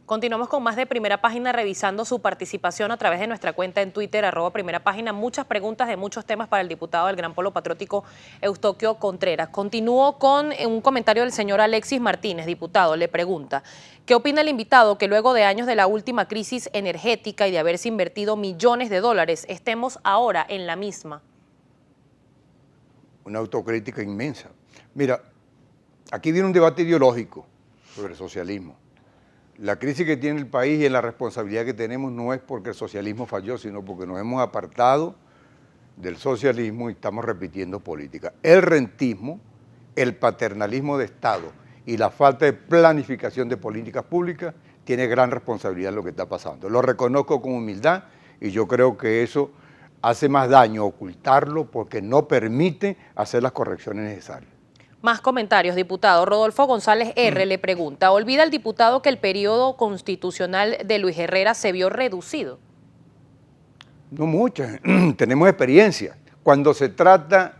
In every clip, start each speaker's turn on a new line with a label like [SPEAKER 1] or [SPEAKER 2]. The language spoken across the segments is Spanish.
[SPEAKER 1] Continuamos con más de Primera Página, revisando su participación a través de nuestra cuenta en Twitter, @Primera Página. Muchas preguntas de muchos temas para el diputado del Gran Polo Patriótico, Eustoquio Contreras. Continúo con un comentario del señor Alexis Martínez, diputado. Le pregunta, ¿qué opina el invitado que luego de años de la última crisis energética y de haberse invertido millones de dólares, estemos ahora en la misma?
[SPEAKER 2] Una autocrítica inmensa. Mira, aquí viene un debate ideológico sobre el socialismo. La crisis que tiene el país y la responsabilidad que tenemos no es porque el socialismo falló, sino porque nos hemos apartado del socialismo y estamos repitiendo política. El rentismo, el paternalismo de Estado y la falta de planificación de políticas públicas tiene gran responsabilidad en lo que está pasando. Lo reconozco con humildad y yo creo que eso hace más daño ocultarlo porque no permite hacer las correcciones necesarias.
[SPEAKER 1] Más comentarios, diputado. Rodolfo González R. le pregunta, ¿olvida el diputado que el periodo constitucional de Luis Herrera se vio reducido?
[SPEAKER 2] No muchas, tenemos experiencia. Cuando se trata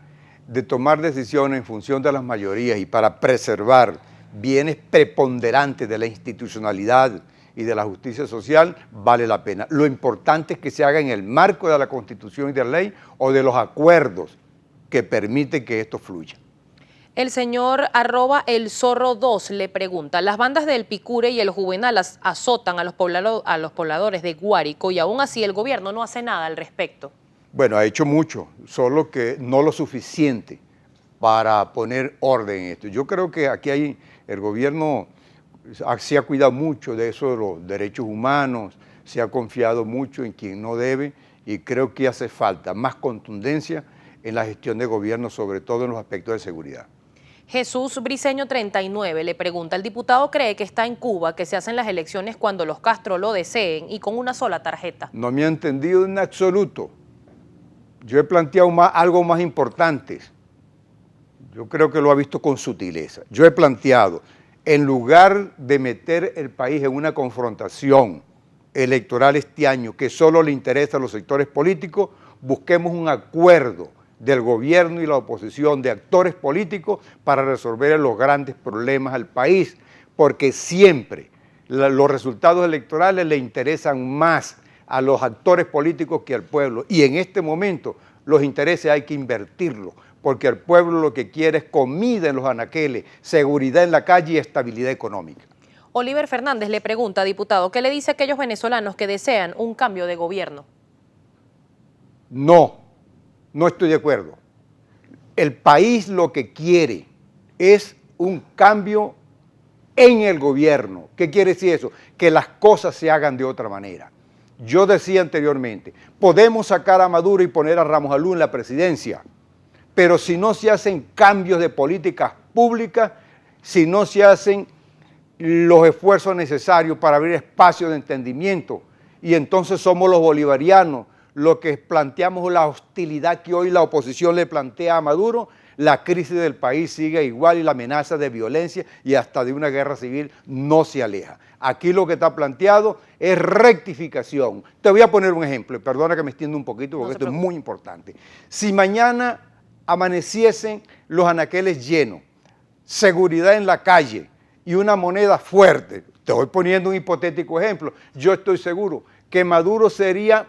[SPEAKER 2] de tomar decisiones en función de las mayorías y para preservar bienes preponderantes de la institucionalidad y de la justicia social, vale la pena. Lo importante es que se haga en el marco de la Constitución y de la ley o de los acuerdos que permiten que esto fluya.
[SPEAKER 1] El señor @elzorro2 le pregunta, las bandas del Picure y el Juvenal azotan a los pobladores de Guárico y aún así el gobierno no hace nada al respecto.
[SPEAKER 2] Bueno, ha hecho mucho, solo que no lo suficiente para poner orden en esto. Yo creo que aquí el gobierno se ha cuidado mucho de eso, de los derechos humanos, se ha confiado mucho en quien no debe y creo que hace falta más contundencia en la gestión de gobierno, sobre todo en los aspectos de seguridad.
[SPEAKER 1] Jesús Briceño 39 le pregunta, ¿el diputado cree que está en Cuba, que se hacen las elecciones cuando los Castro lo deseen y con una sola tarjeta?
[SPEAKER 2] No me ha entendido en absoluto. Yo he planteado algo más importante. Yo creo que lo ha visto con sutileza. Yo he planteado, en lugar de meter el país en una confrontación electoral este año que solo le interesa a los sectores políticos, busquemos un acuerdo del gobierno y la oposición, de actores políticos, para resolver los grandes problemas al país, porque siempre los resultados electorales le interesan más a los actores políticos que al pueblo, y en este momento los intereses hay que invertirlos, porque el pueblo lo que quiere es comida en los anaqueles, seguridad en la calle y estabilidad económica.
[SPEAKER 1] Oliver Fernández le pregunta, diputado, ¿qué le dice a aquellos venezolanos que desean un cambio de gobierno?
[SPEAKER 2] No estoy de acuerdo. El país lo que quiere es un cambio en el gobierno. ¿Qué quiere decir eso? Que las cosas se hagan de otra manera. Yo decía anteriormente, podemos sacar a Maduro y poner a Ramos Alú en la presidencia, pero si no se hacen cambios de políticas públicas, si no se hacen los esfuerzos necesarios para abrir espacios de entendimiento, y entonces somos los bolivarianos los que planteamos la hostilidad que hoy la oposición le plantea a Maduro, la crisis del país sigue igual y la amenaza de violencia y hasta de una guerra civil no se aleja. Aquí lo que está planteado es rectificación. Te voy a poner un ejemplo, perdona que me extienda un poquito porque esto es muy importante. Si mañana amaneciesen los anaqueles llenos, seguridad en la calle y una moneda fuerte, te voy poniendo un hipotético ejemplo, yo estoy seguro que Maduro sería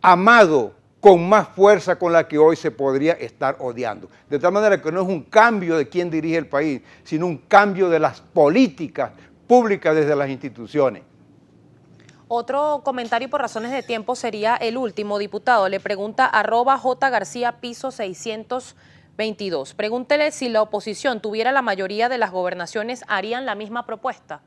[SPEAKER 2] amado con más fuerza con la que hoy se podría estar odiando. De tal manera que no es un cambio de quién dirige el país, sino un cambio de las políticas públicas desde las instituciones.
[SPEAKER 1] Otro comentario por razones de tiempo sería el último, diputado. Le pregunta @JGarcía_622. Pregúntele si la oposición tuviera la mayoría de las gobernaciones, ¿harían la misma propuesta?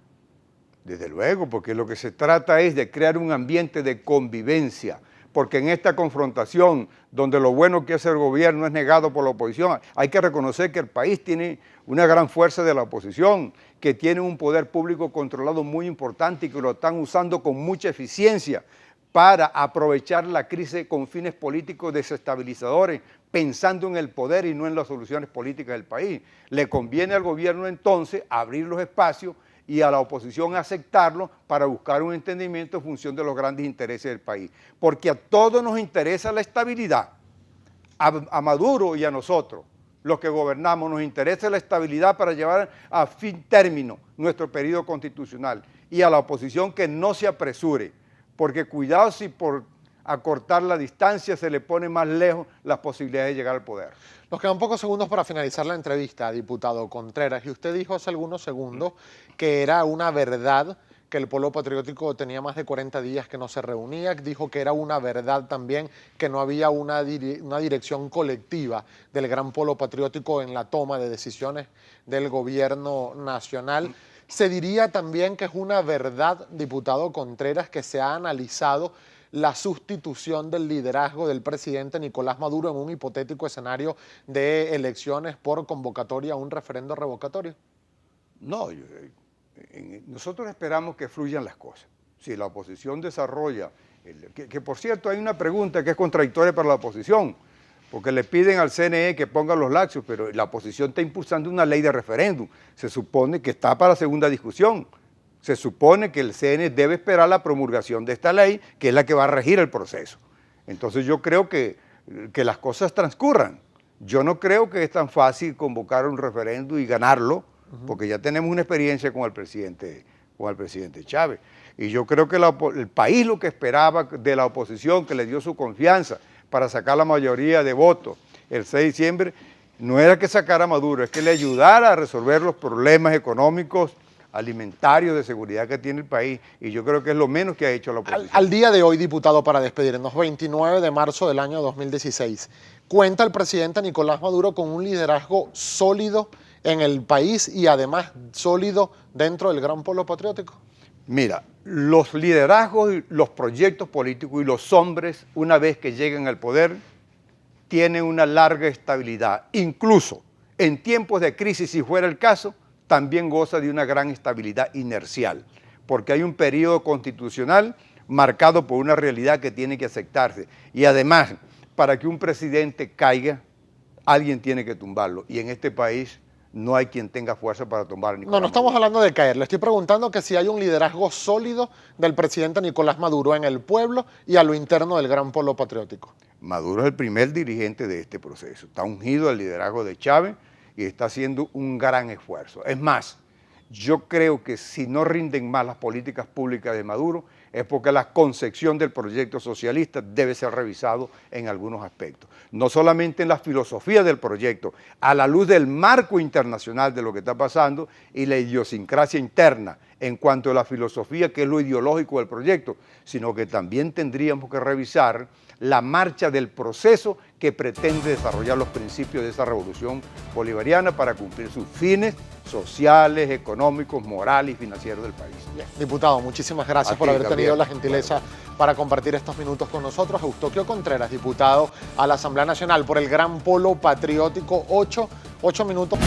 [SPEAKER 2] Desde luego, porque lo que se trata es de crear un ambiente de convivencia, porque en esta confrontación, donde lo bueno que hace el gobierno es negado por la oposición, hay que reconocer que el país tiene una gran fuerza de la oposición, que tiene un poder público controlado muy importante y que lo están usando con mucha eficiencia para aprovechar la crisis con fines políticos desestabilizadores, pensando en el poder y no en las soluciones políticas del país. Le conviene al gobierno entonces abrir los espacios y a la oposición aceptarlo para buscar un entendimiento en función de los grandes intereses del país. Porque a todos nos interesa la estabilidad, a Maduro y a nosotros, los que gobernamos, nos interesa la estabilidad para llevar a fin término nuestro periodo constitucional. y a la oposición que no se apresure, porque cuidado si por acortar la distancia se le pone más lejos las posibilidades de llegar al poder.
[SPEAKER 3] Nos quedan pocos segundos para finalizar la entrevista, diputado Contreras, y usted dijo hace algunos segundos que era una verdad que el Polo Patriótico tenía más de 40 días que no se reunía, dijo que era una verdad también que no había una dirección colectiva del Gran Polo Patriótico en la toma de decisiones del gobierno nacional. Se diría también que es una verdad, diputado Contreras, que se ha analizado la sustitución del liderazgo del presidente Nicolás Maduro en un hipotético escenario de elecciones por convocatoria a un referendo revocatorio.
[SPEAKER 2] No, nosotros esperamos que fluyan las cosas. Si la oposición desarrolla, que por cierto hay una pregunta que es contradictoria para la oposición, porque le piden al CNE que ponga los laxos, pero la oposición está impulsando una ley de referéndum. Se supone que está para la segunda discusión. Se supone que el CNE debe esperar la promulgación de esta ley, que es la que va a regir el proceso. Entonces yo creo que las cosas transcurran. Yo no creo que es tan fácil convocar un referéndum y ganarlo, porque ya tenemos una experiencia con el presidente Chávez. Y yo creo que el país lo que esperaba de la oposición, que le dio su confianza para sacar la mayoría de votos el 6 de diciembre, no era que sacara a Maduro, es que le ayudara a resolver los problemas económicos, alimentarios, de seguridad que tiene el país, y yo creo que es lo menos que ha hecho la oposición.
[SPEAKER 3] Al día de hoy, diputado, para despedirnos, 29 de marzo del año 2016, ¿cuenta el presidente Nicolás Maduro con un liderazgo sólido en el país y además sólido dentro del Gran Polo Patriótico?
[SPEAKER 2] Mira, los liderazgos, los proyectos políticos y los hombres, una vez que llegan al poder, tienen una larga estabilidad. Incluso en tiempos de crisis, si fuera el caso, también goza de una gran estabilidad inercial, porque hay un periodo constitucional marcado por una realidad que tiene que aceptarse. Y además, para que un presidente caiga, alguien tiene que tumbarlo. Y en este país no hay quien tenga fuerza para tumbar a Nicolás Maduro.
[SPEAKER 3] No estamos hablando de caer. Le estoy preguntando que si hay un liderazgo sólido del presidente Nicolás Maduro en el pueblo y a lo interno del Gran Polo Patriótico.
[SPEAKER 2] Maduro es el primer dirigente de este proceso. Está ungido al liderazgo de Chávez y está haciendo un gran esfuerzo. Es más, yo creo que si no rinden más las políticas públicas de Maduro es porque la concepción del proyecto socialista debe ser revisado en algunos aspectos. No solamente en la filosofía del proyecto, a la luz del marco internacional de lo que está pasando y la idiosincrasia interna en cuanto a la filosofía, que es lo ideológico del proyecto, sino que también tendríamos que revisar la marcha del proceso que pretende desarrollar los principios de esa revolución bolivariana para cumplir sus fines sociales, económicos, morales y financieros del país.
[SPEAKER 3] Bien. Diputado, muchísimas gracias por haber tenido la gentileza para compartir estos minutos con nosotros. Eustoquio Contreras, diputado a la Asamblea Nacional por el Gran Polo Patriótico, 8 minutos.